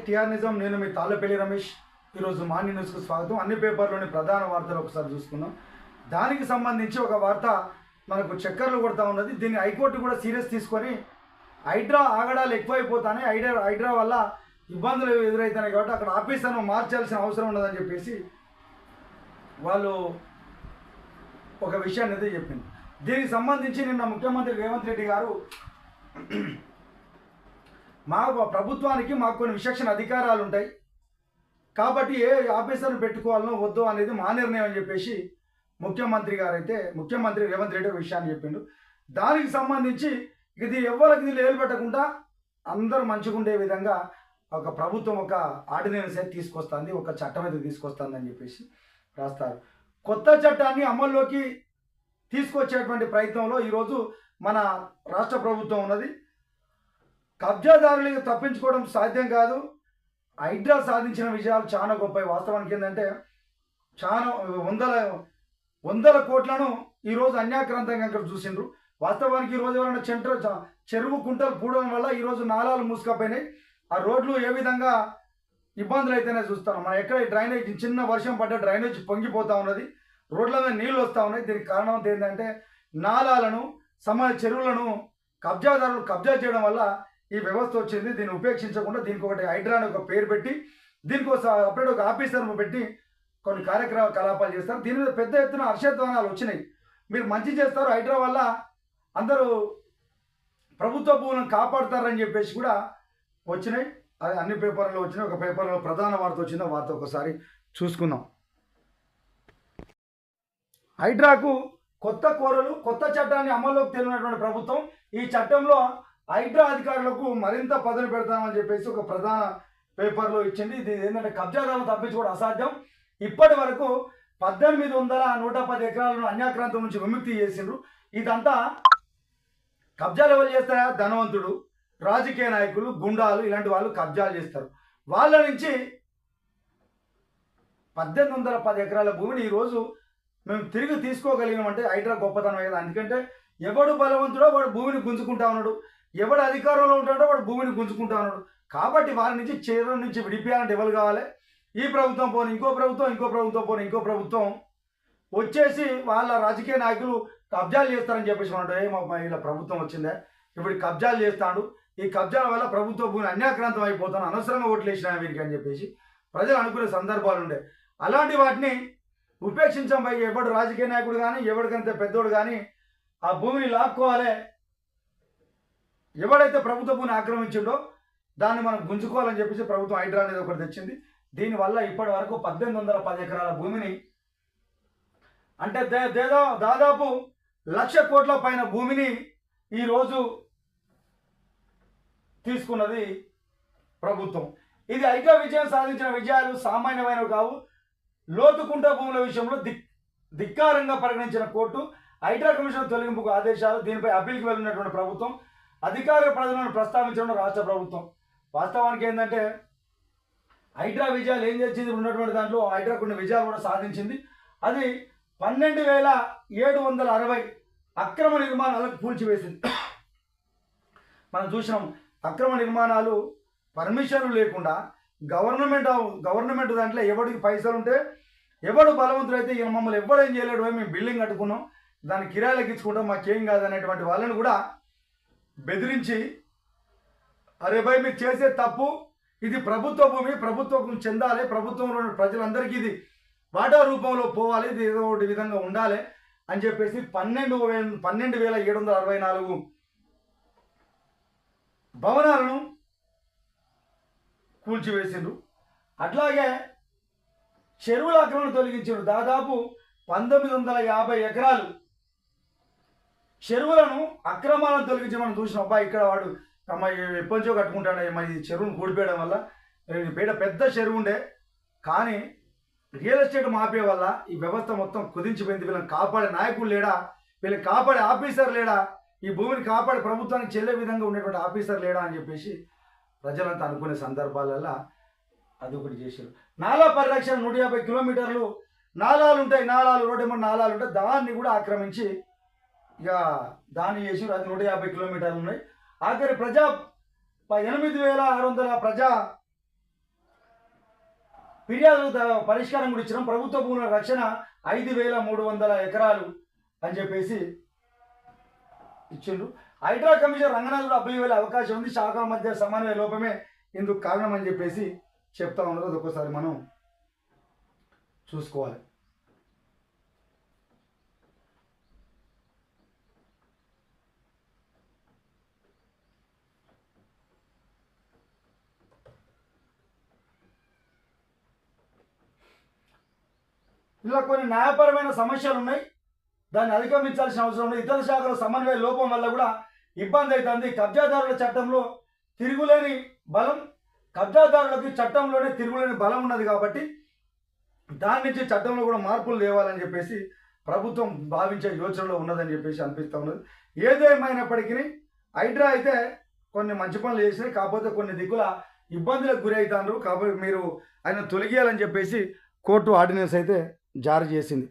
TR నిజం. నేను మీ తాళ్ళపల్లి రమేష్. ఈరోజు మార్నింగ్ న్యూస్కు స్వాగతం. అన్ని పేపర్లోని ప్రధాన వార్తలు ఒకసారి చూసుకుందాం. దానికి సంబంధించి ఒక వార్త మనకు చక్కర్లు కొడతా ఉన్నది. దీన్ని హైకోర్టు కూడా సీరియస్ తీసుకొని హైడ్రా ఆగడాలు ఎక్కువైపోతాయి, హైడ్రా వల్ల ఇబ్బందులు ఎదురవుతున్నాయి కాబట్టి అక్కడ ఆఫీసర్ను మార్చాల్సిన అవసరం ఉన్నదని చెప్పేసి వాళ్ళు ఒక విషయాన్ని అయితే చెప్పింది. దీనికి సంబంధించి నిన్న ముఖ్యమంత్రి రేవంత్ రెడ్డి గారు మా ప్రభుత్వానికి మాకు కొన్ని విచక్షణ అధికారాలు ఉంటాయి కాబట్టి ఏ ఆఫీసర్ను పెట్టుకోవాలనో వద్దో అనేది మా నిర్ణయం అని చెప్పేసి ముఖ్యమంత్రి రేవంత్ రెడ్డి విషయాన్ని చెప్పిండు. దానికి సంబంధించి ఇది ఎవరికి లేలు పెట్టకుండా అందరూ మంచిగా ఉండే విధంగా ఒక ప్రభుత్వం ఒక ఆర్డినెన్స్ అయితే తీసుకొస్తుంది, ఒక చట్టం అయితే తీసుకొస్తుంది అని చెప్పేసి రాస్తారు. కొత్త చట్టాన్ని అమల్లోకి తీసుకొచ్చేటువంటి ప్రయత్నంలో ఈరోజు మన రాష్ట్ర ప్రభుత్వం ఉన్నది. కబ్జాదారులకు తప్పించుకోవడం సాధ్యం కాదు. హైడ్రా సాధించిన విజయాలు చాలా గొప్పవి. వాస్తవానికి ఏంటంటే చాలా వందల కోట్లను ఈరోజు అన్యాక్రాంతంగా ఇక్కడ చూసిండ్రు. వాస్తవానికి ఈరోజు ఎవరైనా చెరువు కుంటలు పూడడం వల్ల ఈరోజు నాలాలు మూసుకపోయినాయి. ఆ రోడ్లు ఏ విధంగా ఇబ్బందులు అయితేనే చూస్తాం. మనం ఎక్కడ డ్రైనేజ్ చిన్న వర్షం పడ్డ డ్రైనేజ్ పొంగిపోతూ ఉన్నది, రోడ్ల మీద నీళ్ళు వస్తూ ఉన్నాయి. దీనికి కారణం ఏంటంటే నాలాలను చెరువులను కబ్జాదారులు కబ్జా చేయడం వల్ల ఈ వ్యవస్థ వచ్చింది. దీన్ని ఉపేక్షించకుండా దీనికి ఒకటి హైడ్రా అని ఒక పేరు పెట్టి దీనికి అప్పుడే ఒక ఆఫీసర్ పెట్టి కొన్ని కార్యకలాపాలు చేస్తారు. దీని మీద పెద్ద ఎత్తున హర్షధ్వానాలు వచ్చినాయి. మీరు మంచి చేస్తారు, హైడ్రా వల్ల అందరూ ప్రభుత్వ భూములను కాపాడుతారని చెప్పేసి కూడా వచ్చినాయి. అది అన్ని పేపర్లలో వచ్చినాయి. ఒక పేపర్లో ప్రధాన వార్త వచ్చిందో వార్త ఒకసారి చూసుకుందాం. హైడ్రాకు కొత్త కోరలు, కొత్త చట్టాన్ని అమల్లోకి తెలియనటువంటి ప్రభుత్వం ఈ చట్టంలో హైడ్రా అధికారులకు మరింత పదవి పెడతామని చెప్పేసి ఒక ప్రధాన పేపర్లో ఇచ్చింది. ఇది ఏంటంటే కబ్జాదారులు తప్పించుకోవడం అసాధ్యం. ఇప్పటి వరకు 18,110 ఎకరాలను అన్యాక్రాంతం నుంచి విముక్తి చేసిండ్రు. ఇదంతా కబ్జాలు ఎవరు చేస్తారా? ధనవంతుడు, రాజకీయ నాయకులు, గుండాలు ఇలాంటి వాళ్ళు కబ్జాలు చేస్తారు. వాళ్ళ నుంచి 1810 ఎకరాల భూమిని ఈరోజు మేము తిరిగి తీసుకోగలిగినామంటే హైడ్రా గొప్పతనం కదా. ఎందుకంటే ఎవడు బలవంతుడో వాడు భూమిని గుంజుకుంటా ఉన్నాడు, ఎవడు అధికారంలో ఉంటాడో వాడు భూమిని గుంజుకుంటా ఉన్నాడు. కాబట్టి వారి నుంచి చీర నుంచి విడిపించాలంటే ఎవరు కావాలి? ఈ ప్రభుత్వం పోని ఇంకో ప్రభుత్వం, ఇంకో ప్రభుత్వం పోని ఇంకో ప్రభుత్వం వచ్చేసి వాళ్ళ రాజకీయ నాయకులు కబ్జాలు చేస్తారని చెప్పేసి అన్నాడు. ఇలా ప్రభుత్వం వచ్చిందే, ఇప్పుడు కబ్జాలు చేస్తాడు, ఈ కబ్జాల వల్ల ప్రభుత్వ భూమి అన్యాక్రాంతం అయిపోతాను, అనవసరంగా ఓట్లు వేసినా వీరికి అని చెప్పేసి ప్రజలు అనుకునే సందర్భాలు ఉండే. అలాంటి వాటిని ఉపేక్షించం పై ఎవడు రాజకీయ నాయకుడు కానీ ఎవరికంటే పెద్దోడు కానీ ఆ భూమిని లాక్కోవాలి. ఎవడైతే ప్రభుత్వ భూమిని ఆక్రమించిండో దాన్ని మనం గుంజుకోవాలని చెప్పేసి ప్రభుత్వం హైడ్రా అనేది ఒకటి తెచ్చింది. దీనివల్ల ఇప్పటి వరకు 1810 ఎకరాల భూమిని అంటే దాదాపు 1,00,000 కోట్ల పైన భూమిని ఈరోజు తీసుకున్నది ప్రభుత్వం. ఇది హైడ్రా విజయం సాధించిన విజయాలు సామాన్యమైనవి కావు. లోతుకుంట భూముల విషయంలో ధిక్కారంగా పరిగణించిన కోర్టు హైడ్రా కమిషన్ తొలగింపుకు ఆదేశాలు. దీనిపై అప్పీల్కి వెళ్ళినటువంటి ప్రభుత్వం అధికార ప్రజలను ప్రస్తావించడం రాష్ట్ర ప్రభుత్వం. వాస్తవానికి ఏంటంటే హైడ్రా విజయాలు ఏం చేసింది? ఉన్నటువంటి దాంట్లో హైడ్రా కొన్ని విజయాలు కూడా సాధించింది. అది 12,760 అక్రమ నిర్మాణాలకు కూల్చివేసింది. మనం చూసినాం అక్రమ నిర్మాణాలు పర్మిషన్లు లేకుండా గవర్నమెంట్ దాంట్లో ఎవరికి పైసలు ఉంటే ఎవడు బలవంతుడు అయితే ఇక మమ్మల్ని ఎవడేం చేయలేడు, మేము బిల్డింగ్ కట్టుకున్నాం దాన్ని కిరాయిలకు ఇచ్చుకుంటాం మాకేం కాదనేటువంటి వాళ్ళని కూడా బెదిరించి అరే భయ్ మీరు చేసే తప్పు, ఇది ప్రభుత్వ భూమి, ప్రభుత్వం చెందాలి, ప్రభుత్వంలో ప్రజలందరికీ ఇది వాటా రూపంలో పోవాలి, ఇది ఏదో ఒకటి విధంగా ఉండాలి అని చెప్పేసి 12,764 భవనాలను కూల్చివేసిండ్రు. అట్లాగే చెరువుల ఆక్రమణ తొలగించారు. దాదాపు 1950 ఎకరాలు చెరువులను అక్రమాలను తొలగించి మనం చూసిన అబ్బాయి ఇక్కడ వాడు ఎప్పటించో కట్టుకుంటాడు. మరి చెరువును కూడిపోయడం వల్ల పెద్ద చెరువు ఉండే కానీ రియల్ ఎస్టేట్ మాపే వల్ల ఈ వ్యవస్థ మొత్తం కుదించిపోయింది. వీళ్ళని కాపాడే నాయకులు లేడా, వీళ్ళని కాపాడే ఆఫీసర్ లేడా, ఈ భూమిని కాపాడే ప్రభుత్వానికి చెల్లే విధంగా ఉండేటువంటి ఆఫీసర్ లేడా అని చెప్పేసి ప్రజలంతా అనుకునే సందర్భాలలో అది ఒకటి చేశారు. నాలా పరిరక్షణ 150 కిలోమీటర్లు నాలాలు ఉంటాయి, రోడ్డు ఏమో నాలాలు ఉంటాయి, దాన్ని కూడా ఆక్రమించి ఇక దాన్ని చేసి అది 150 కిలోమీటర్లు ఉన్నాయి. ఆఖరి 8,600 ప్రజా ఫిర్యాదులు పరిష్కారం కూడా ఇచ్చినాం. ప్రభుత్వ భూముల రక్షణ 5,300 ఎకరాలు అని చెప్పేసి ఇచ్చిండ్రు. హైడ్రా కమిషన్ రంగనాథుడు అప్పీల్ వెళ్ళే అవకాశం ఉంది. శాఖల మధ్య సమన్వయ లోపమే ఇందుకు కారణం అని చెప్పేసి చెప్తా ఉన్నారు. అది ఒకసారి మనం చూసుకోవాలి. ఇలా కొన్ని న్యాయపరమైన సమస్యలు ఉన్నాయి, దాన్ని అధిగమించాల్సిన అవసరం ఉంది. ఇతర శాఖల సమన్వయ లోపం వల్ల కూడా ఇబ్బంది అవుతుంది. కబ్జాదారుల చట్టంలో తిరుగులేని బలం, కబ్జాదారులకి చట్టంలోనే తిరుగులేని బలం ఉన్నది కాబట్టి దాని నుంచి చట్టంలో కూడా మార్పులు తేవాలని చెప్పేసి ప్రభుత్వం భావించే యోచనలో ఉన్నదని చెప్పేసి అనిపిస్తూ ఉన్నది. ఏదేమైనప్పటికీ హైడ్రా అయితే కొన్ని మంచి పనులు చేసినాయి, కాకపోతే కొన్ని దిక్కుల ఇబ్బందులకు గురి అవుతారు. కాబట్టి మీరు ఆయన తొలగియాలని చెప్పేసి కోర్టు ఆర్డినెన్స్ అయితే జారీ చేసింది.